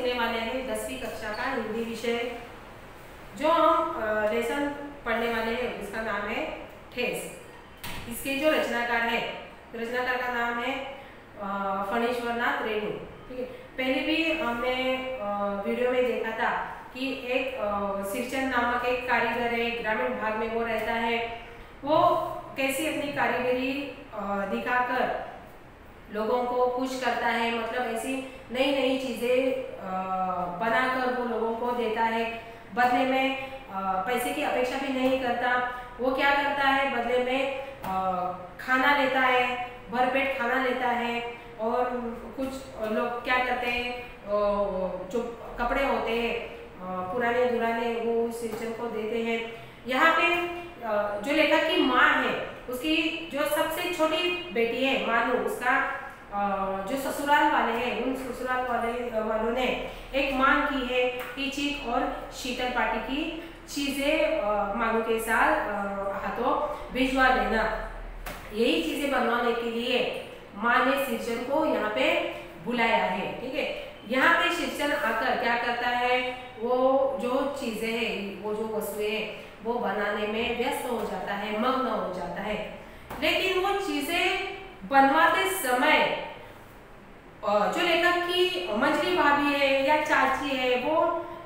सुनने वाले हैं 10वीं कक्षा का हिंदी विषय। जो हम लेसन पढ़ने वाले हैं उसका नाम है ठेस। इसके जो रचनाकार का नाम है फणीश्वरनाथ रेणु। ठीक है, पहले भी हमने वीडियो में देखा था कि एक सिरचंद नामक एक कारीगर है, ग्रामीण भाग में वो रहता है। वो कैसी अपनी कारीगरी दिखाकर लोगों को खुश करता है, मतलब ऐसी नई नई चीज़ें बनाकर वो लोगों को देता है। बदले में पैसे की अपेक्षा भी नहीं करता। वो क्या करता है, बदले में खाना लेता है, भरपेट खाना लेता है। और कुछ लोग क्या करते हैं, जो कपड़े होते हैं पुराने दुराने वो सिरचंद को देते हैं। यहाँ पे जो लेखक की माँ है, उसकी जो सबसे छोटी बेटी है मानू, उसका जो ससुराल वाले हैं उन ससुराल वालों ने एक मांग की है कि चीख और शीतल पाटी की चीज़ें मानू के साथ हाथों भिजवा देना। यही चीज़ें बनवाने के लिए माँ ने सिरचंद को यहाँ पे बुलाया है। ठीक है, यहाँ पे सिरचंद आकर क्या करता है, वो जो चीज़ें हैं, वो जो वस्तुएं हैं वो बनाने में व्यस्त हो जाता है, मग्न हो जाता है। लेकिन वो चीज़ें बनवाते समय जो लेखक की मंजरी भाभी है या चाची है, वो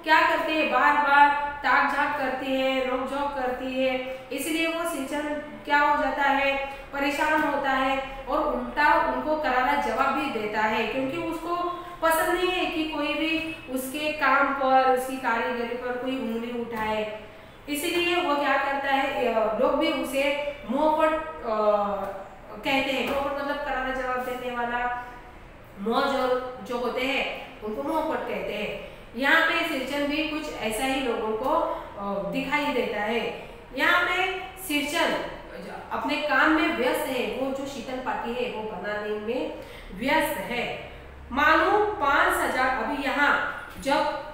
क्या करते हैं, बार बार ताक झाक करती है, रोक झोंक करती है। इसलिए वो सिरचंद क्या हो जाता है, परेशान होता है और उल्टा उनको करारा जवाब भी देता है, क्योंकि उसको पसंद नहीं है कि कोई भी उसके काम पर, उसकी कारीगरी पर कोई उंगली उठाए। इसीलिए वो क्या करता है, लोग भी उसे मुंहफट कहते हैं। मुंहफट मतलब करारा जवाब देने वाला, मुंह जो होते हैं उनको मुंहफट कहते हैं। यहाँ पे सिरचंद भी कुछ ऐसा ही लोगों को दिखाई देता है। यहाँ पे सिरचंद अपने काम में व्यस्त है, वो जो शीतल पाटी है वो बनाने में व्यस्त है। मानो 5000 अभी यहाँ जब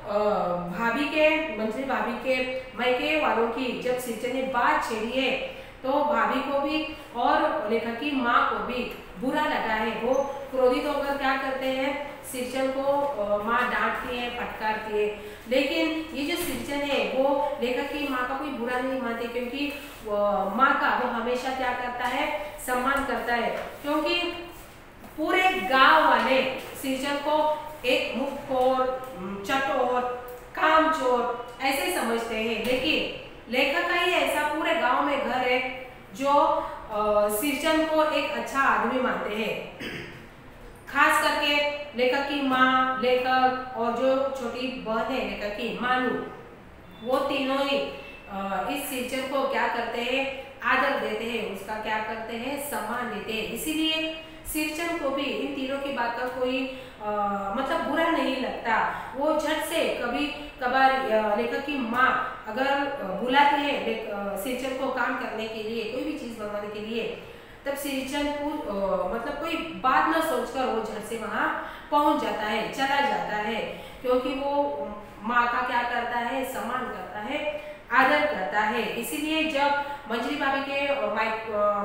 मंजरी भाभी के मायके वालों की जब सिरचंद ने बात छेड़ी है, तो भाभी को भी और लेखक की माँ को भी बुरा लगा है। वो क्रोधित होकर क्या करते हैं, सिरचंद को माँ डांटती है, फटकारती है। लेकिन ये जो सिरचंद है वो लेखक की माँ का कोई बुरा नहीं मानते, क्योंकि माँ का वो हमेशा क्या करता है, सम्मान करता है। क्योंकि पूरे गांव वाले सिरचंद को एक मुफ्तखोर, चटोर, कामचोर ऐसे समझते हैं। लेकिन लेखक का ही ऐसा पूरे गांव में घर है जो सिरचंद को एक अच्छा आदमी मानते हैं। खास करके लेखक की माँ, लेखक और जो छोटी बहन है लेखक की मानू, वो तीनों ही इस सिरचंद को क्या करते हैं, आदर देते हैं, उसका क्या करते हैं, सम्मान देते हैं। इसीलिए सिरचंद को भी इन तीनों की बात का कोई मतलब बुरा नहीं लगता। वो झट से कभी कभार लेखक की माँ अगर बुलाती है सिरचंद को काम करने के लिए, कोई भी चीज़ बनवाने के लिए, तब सिरचंद को मतलब कोई बात न सोचकर वो झट से वहाँ पहुँच जाता है, चला जाता है। क्योंकि वो माँ का क्या करता है, सम्मान करता है, आदर करता है। इसीलिए जब मंजरी भाभी के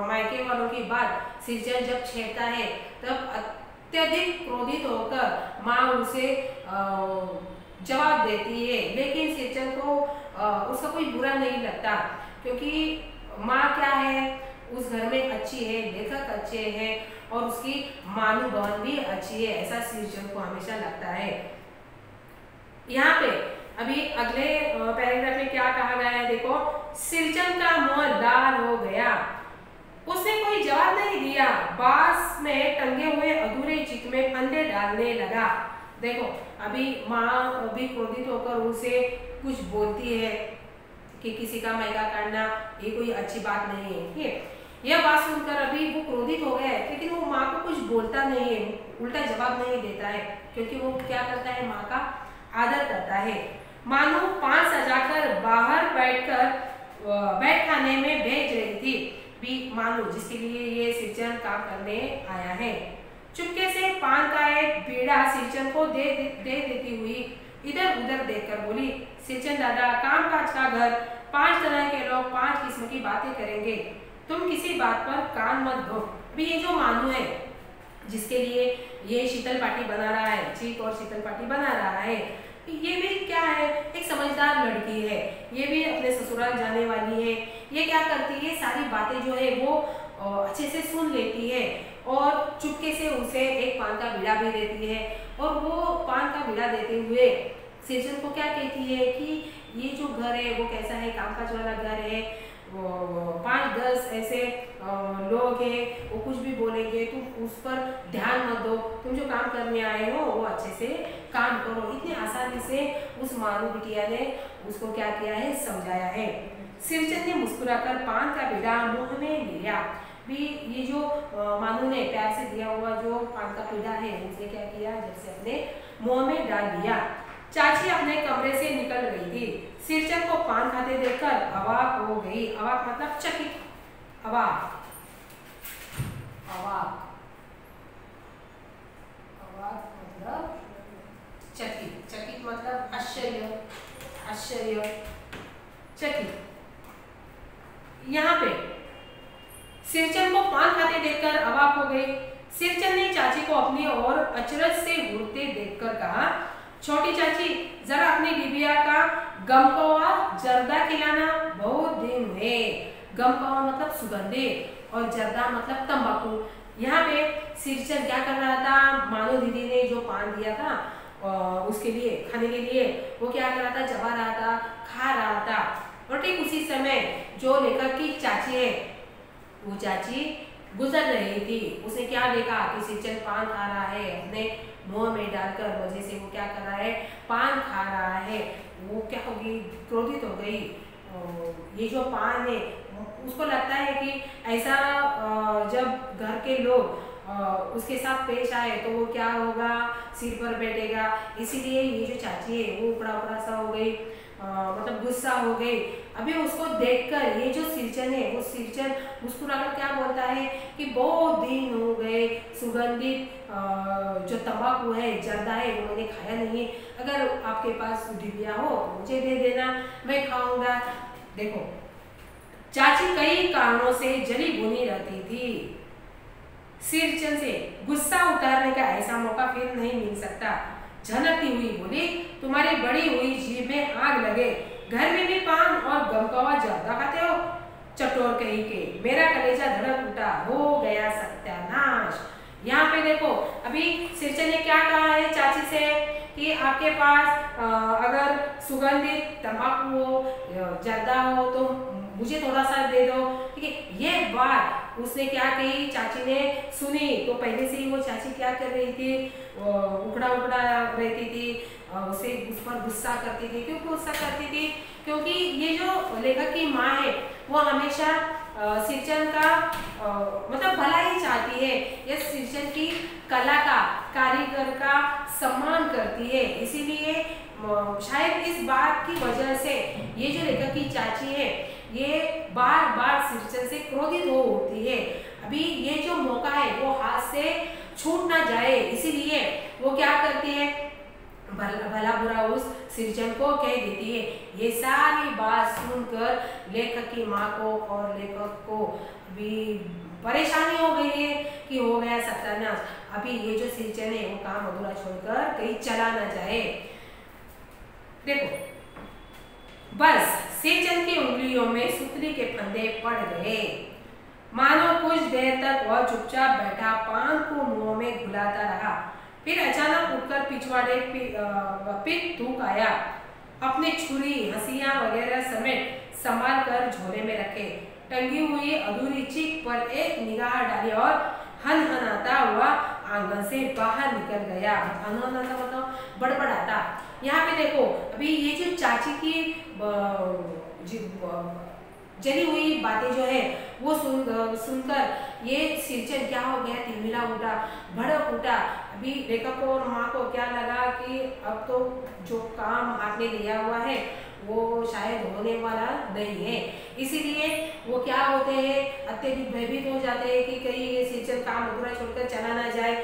मायके वालों की बात सिरचंद जब छेड़ता है, तब अत्यधिक क्रोधित होकर माँ उसे जवाब देती है। लेकिन सिरचंद को उसका कोई बुरा नहीं लगता, क्योंकि माँ क्या है, उस घर में अच्छी है, लेखक अच्छे हैं और उसकी मानू बहन भी अच्छी है, ऐसा सिरचंद को हमेशा लगता है। यहाँ पे अभी अगले पैराग्राफ में क्या कहा गया है, देखो, सिरचंद का मुंह लाल हो गया, उसने कोई जवाब नहीं दिया, बांस में टंगे हुए अधूरे चित में फंदे डालने लगा। देखो, अभी माँ भी क्रोधित होकर उसे कुछ बोलती है कि किसी का मैदा काटना ये कोई अच्छी बात नहीं है। ठीक है, यह बात सुनकर अभी वो क्रोधित हो गया है, लेकिन वो माँ को कुछ बोलता नहीं है, उल्टा जवाब नहीं देता है, क्योंकि वो क्या करता है, माँ का आदर करता है। मानो 5 सजाकर बाहर बैठ खाने में भेज रही थी भी मानो, जिसके लिए ये सिरचंद काम करने आया है। चुपके से पान का एक बीड़ा सिरचंद को दे देती हुई इधर उधर देखकर बोली, सिरचंद दादा, काम काज का घर, 5 तरह के लोग 5 किस्म की बातें करेंगे, तुम किसी बात पर कान मत दो। भी ये जो मानू है जिसके लिए ये शीतल पाटी बना रहा है, चीक और शीतल पाटी बना रहा है। ये भी क्या है, एक समझदार लड़की है, ये भी अपने ससुराल जाने वाली है। ये क्या करती है, सारी बातें जो है वो अच्छे से सुन लेती है और चुपके से उसे एक पान का बीड़ा भी देती है। और वो पान का बीड़ा देते हुए सिरजन को क्या कहती है कि ये जो घर है वो कैसा है, कामकाज वाला घर है, 5-10 ऐसे लोग हैं, वो कुछ भी बोलेंगे तुम उस पर ध्यान मत दो, तुम जो काम करने आए हो वो अच्छे से काम करो। इतनी आसानी से उस मानू बिटिया ने उसको क्या किया है, समझाया है। सिरजन ने मुस्कुराकर पान का बीड़ा मुंह में लिया। भी ये जो मानू ने प्यार से दिया हुआ जो पान का बीड़ा है उसने क्या किया, जैसे अपने मुंह में डाल दिया। चाची अपने कमरे से निकल गई थी। सिरजन को पान खाते देखकर अवाक हो गई। अवाक मतलब चकित, अवाक अवाक अवाक मतलब चकित, चकित मतलब आश्चर्य, आश्चर्य, चकित। यहाँ पे सिरजन को पान खाते देखकर अवाक हो गई। सिरजन ने चाची को अपनी ओर अचरज से घूरते देखकर कहा, छोटी चाची जरा अपनी डिबिया का गमकवा जर्दा खिलाना, बहुत दिन हुए। गमकवा मतलब सुगंधित और जर्दा मतलब तंबाकू। यहाँ पे सिरजन क्या कर रहा था, मानो दीदी ने जो पान दिया था उसके लिए खाने के लिए, वो क्या कर रहा था, चबा रहा था, खा रहा था। और ठीक उसी समय जो लेखक की चाची है वो चाची गुजर रही थी। उसने क्या देखा कि सिरजन पान खा रहा है, अपने मुंह में डालकर वजह से वो क्या कर रहा है, पान खा रहा है। वो क्या होगी, क्रोधित हो गई। ये जो पान है उसको लगता है कि ऐसा जब घर के लोग उसके साथ पेश आए तो वो क्या होगा, सिर पर बैठेगा। इसीलिए ये जो चाची है वो उपड़ा उपड़ा सा हो गई, मतलब गुस्सा हो गई। अभी उसको देखकर ये जो सिरजन है वो सिरजन मुस्कुराकर क्या बोलता है कि बहुत दिन हो गए, सुगंधित जो तंबाकू है, जर्दा है, वो मैंने खाया नहीं है। अगर आपके पास डिबिया हो तो मुझे दे देना, मैं खाऊंगा। देखो चाची कई कारणों से जली भुनी रहती थी। सिरजन से गुस्सा उतारने का ऐसा मौका फिर नहीं मिल सकता। झनकती हुई बोली, तुम्हारी बड़ी हुई जीभ में आग लगे, घर में भी पान और गमकवा जर्दा खाते हो, चटोर कहीं के। मेरा कलेजा धड़क उठा, हो गया सत्यानाश। यहाँ पे देखो अभी सिरजन ने क्या कहा है चाची से कि आपके पास अगर सुगंधित तंबाकू हो, जर्दा हो तो मुझे थोड़ा सा दे दो, ठीक है। ये बात उसने क्या कही, चाची ने सुनी तो पहले से ही वो चाची क्या कर रही थी, उकड़ा उकड़ा रहती थी, उसे उस पर गुस्सा करती थी। क्यों गुस्सा करती थी, क्योंकि ये जो लेखक की माँ है वो हमेशा सिरजन का मतलब भला ही चाहती है। ये सिरजन की कला का, कारीगर का सम्मान करती है। इसीलिए शायद इस बात की वजह से ये जो लेखक की चाची है ये बार बार सिरजन से क्रोधित हो उठती है। अभी ये जो मौका है वो हाथ से छूट ना जाए, इसीलिए वो क्या करती है, भला बुरा उस सिरजन को कह देती है। ये सारी बात सुनकर लेखक की माँ को और लेखक को भी परेशानी हो गई है कि हो गया सत्यानाश। अभी ये जो सिरजन है वो काम अधूरा छोड़कर कहीं चला ना जाए। देखो बस सिरजन की उंगलियों में सुतली के फंदे पड़ गए। मानो कुछ देर तक वह चुपचाप बैठा पान को मुंह में घुलाता रहा। फिर अचानक उठकर पिछवाड़े पिट थूक आया। अपने छुरी, हंसियां वगैरह समेत संभाल कर झोले में रखे। टंगी हुई अधूरी चीख पर एक निगाह डाली और हनहनाता हुआ आंगन से बाहर निकल गया। हनहनाता मतलब बड़बड़ाता। यहाँ पे देखो अभी ये जो चाची की जली हुई बातें जो है वो सुनकर ये सिरजन क्या हो गया, तिलमिला उठा, भड़क उठा। अभी लेखक को और माँ को क्या लगा कि अब तो जो काम हाथ में लिया हुआ है वो शायद होने वाला नहीं है। इसीलिए वो क्या होते हैं, अत्यधिक भयभीत हो जाते हैं कि कहीं ये सिरजन काम अधूरा छोड़कर चला ना जाए।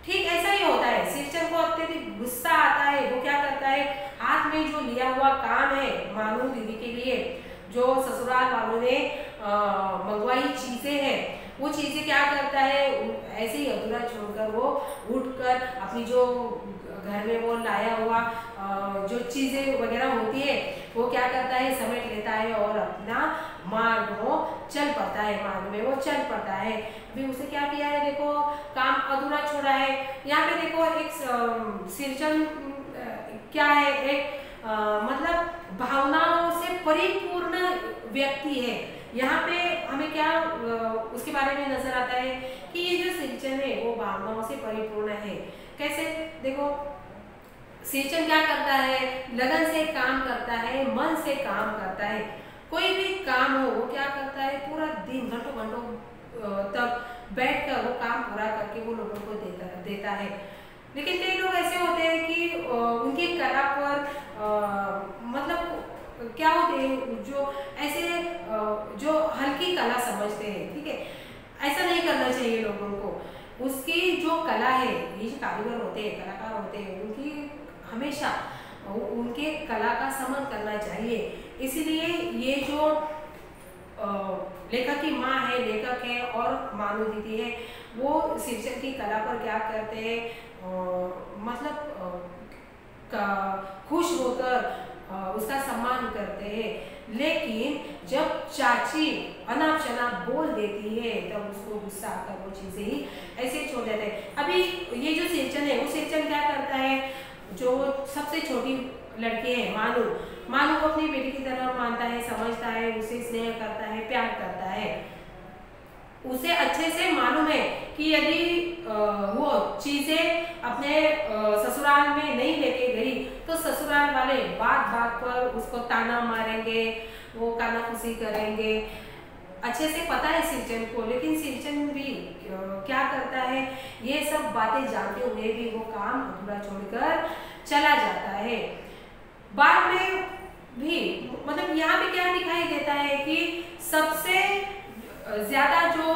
ठीक ऐसा ही होता है, सिरजन को अत्यधिक गुस्सा आता है। वो क्या करता है, हाथ में जो लिया हुआ काम है मानू दीदी के लिए, जो ससुराल वालों ने मंगवाई चीजें हैं वो चीज़ें क्या करता है, ऐसे ही अधूरा छोड़कर वो उठकर अपनी जो घर में वो लाया हुआ जो चीज़ें वगैरह होती है वो क्या करता है, समेट लेता है और अपना मार्ग वो चल पड़ता है, मार्ग में वो चल पड़ता है। अभी उसे क्या किया है, देखो काम अधूरा छोड़ा है। यहाँ पे देखो एक सिरचन क्या है, एक मतलब भावनाओं से परिपूर्ण व्यक्ति है। यहाँ पे हमें क्या उसके बारे में नजर आता है कि ये जो सिंचन है वो भावनाओं से परिपूर्ण है। कैसे, देखो सिंचन क्या करता है, लगन से काम करता है, मन से काम करता है। कोई भी काम हो वो क्या करता है, पूरा दिन घंटों घंटों तक बैठकर वो काम पूरा करके वो लोगों को देता है। लेकिन कई लोग ऐसे होते हैं कि उनकी कला पर मतलब क्या होते हैं, जो ऐसे जो हल्की कला समझते हैं, ठीक है, ऐसा नहीं करना चाहिए लोगों को। उसकी जो कला है, ये जो कारीगर होते हैं, कलाकार होते हैं, उनकी हमेशा उनके कला का सम्मान करना चाहिए। इसीलिए ये जो लेखक की माँ है, लेखक है और मानव दीदी है, वो सिरचन की कला पर क्या करते हैं, मतलब खुश होकर उसका सम्मान करते हैं। लेकिन जब चाची अनाप शनाप बोल देती है तब उसको गुस्सा आकर वो चीजें ही ऐसे छोड़ देते हैं। अभी ये जो सिरचन है, वो सिरचन क्या करता है, जो सबसे छोटी लड़की है मानू को अपनी बेटी की तरह मानता है, समझता है, उसे स्नेह करता है, प्यार करता है। उसे अच्छे से मालूम है कि यदि वो चीजें अपने ससुराल में नहीं लेके गई तो ससुराल वाले बात बात पर उसको ताना मारेंगे, वो कानाफूसी करेंगे। अच्छे से पता है सिरचन को, लेकिन सिरचन भी क्या करता है, ये सब बातें जानते हुए भी वो काम अधूरा छोड़कर चला जाता है। बाद में भी मतलब यहाँ पे क्या दिखाई देता है कि सबसे ज्यादा जो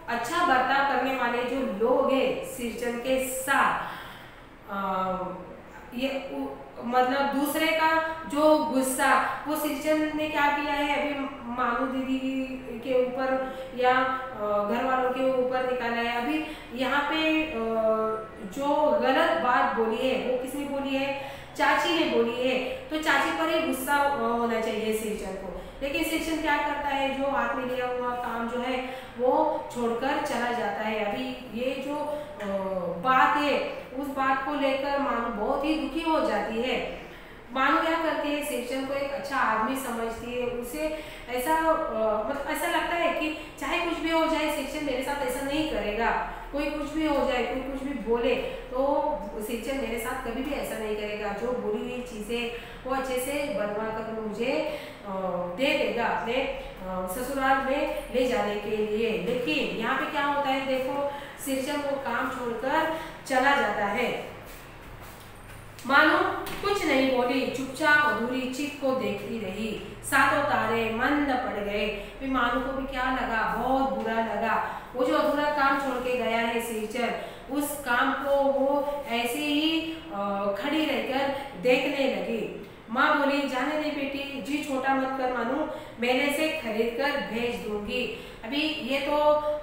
अच्छा बर्ताव करने वाले जो लोग हैं सिरचन के साथ, ये मतलब दूसरे का जो गुस्सा, वो सिरचन ने क्या किया है, अभी मानू दीदी के ऊपर या घर वालों के ऊपर निकाला है। अभी यहाँ पे जो गलत बात बोली है वो किसने बोली है, चाची ने बोली है। तो चाची पर ही गुस्सा होना चाहिए सिरचन को, लेकिन सिरचन क्या करता है, जो हाथ में लिया हुआ काम जो है वो छोड़कर चला जाता है। अभी ये जो बात है उस बात को लेकर मानू बहुत ही दुखी हो जाती है। मानू क्या करती है, सिरचन को एक अच्छा आदमी समझती है, उसे ऐसा मतलब ऐसा लगता है कि चाहे कुछ भी हो जाए सिरचन मेरे साथ ऐसा नहीं करेगा, कोई कुछ भी हो जाए, कोई कुछ भी बोले तो सिरचन मेरे साथ कभी भी ऐसा नहीं करेगा। जो बुरी हुई चीज़ें वो अच्छे से बनवा कर मुझे दे देगा अपने ससुराल में ले जाने के लिए। लेकिन यहाँ पे क्या होता है, देखो सिरचन वो काम छोड़कर चला जाता है। मानो कुछ नहीं बोली, चुपचाप अधूरी चित को देखती रही। सातों तारे मंद पड़ गए। फिर मानो को भी क्या लगा, बहुत बुरा लगा। वो जो अधूरा काम छोड़ के गया है सिरचन, उस काम को वो ऐसे ही खड़ी रहकर देखने लगी। माँ बोली, जाने दे बेटी, जी छोटा मत कर मानू, मेले से खरीद कर भेज दूंगी। अभी ये तो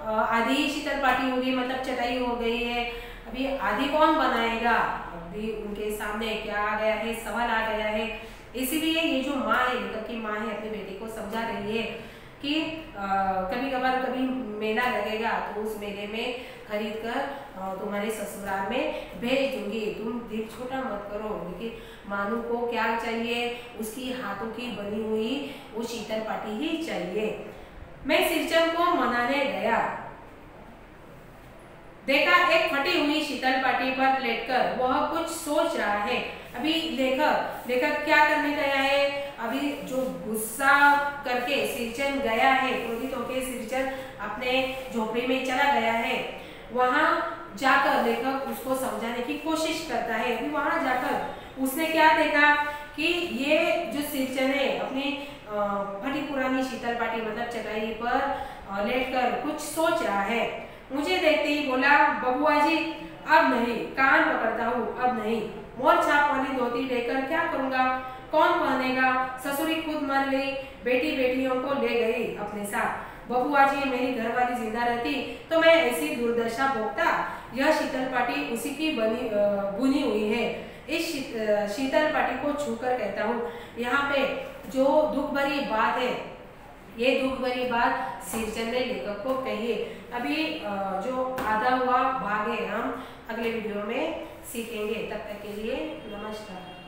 आधी शीतल पाटी होगी, मतलब चटाई हो गई है। अभी आधी कौन बनाएगा, अभी उनके सामने क्या आ गया है, सवाल आ गया है। इसीलिए ये जो माँ है, लेखक की माँ है, अपनी बेटी को समझा रही है कि कभी कभार कभी मेला लगेगा तो उस मेले में खरीद कर तुम्हारे ससुराल में भेज दूंगी, तुम दिल छोटा मत करो। लेकिन मानू को क्या चाहिए, उसकी हाथों की बनी हुई वो शीतल पाटी ही चाहिए। मैं सिरचन को मनाने गया, देखा एक फटी हुई शीतल पाटी पर लेटकर वह कुछ सोच रहा है। अभी लेखक क्या करने गया है, अभी जो गुस्सा करके सिरचन गया है, क्रोधित होकर सिरचन अपने झोपड़ी में चला गया है, वहां जाकर लेखक उसको समझाने की कोशिश करता है। अभी वहां जाकर उसने क्या देखा कि ये जो सिरचन है अपनी फटी पुरानी शीतल पाटी मतलब चटाई पर लेटकर कुछ सोच रहा है। मुझे देखते ही बोला, बबुआ जी अब नहीं, कान पकड़ता हूँ, अब नहीं। मोर छाप वाली धोती लेकर क्या करूँगा, कौन पहनेगा, ससुरी खुद मर गई, बेटी बेटियों को ले गई अपने साथ। बबुआ जी मेरी घरवाली जिंदा रहती तो मैं ऐसी दुर्दशा भोगता। यह शीतल पाटी उसी की बुनी हुई है। इस शीतल पाटी को छूकर कहता हूँ। यहाँ पे जो दुख भरी बात है, ये दुख भरी बात सिरचंद ने लेखक को कही है। अभी जो आधा हुआ भाग है हम अगले वीडियो में सीखेंगे। तब तक के लिए नमस्कार।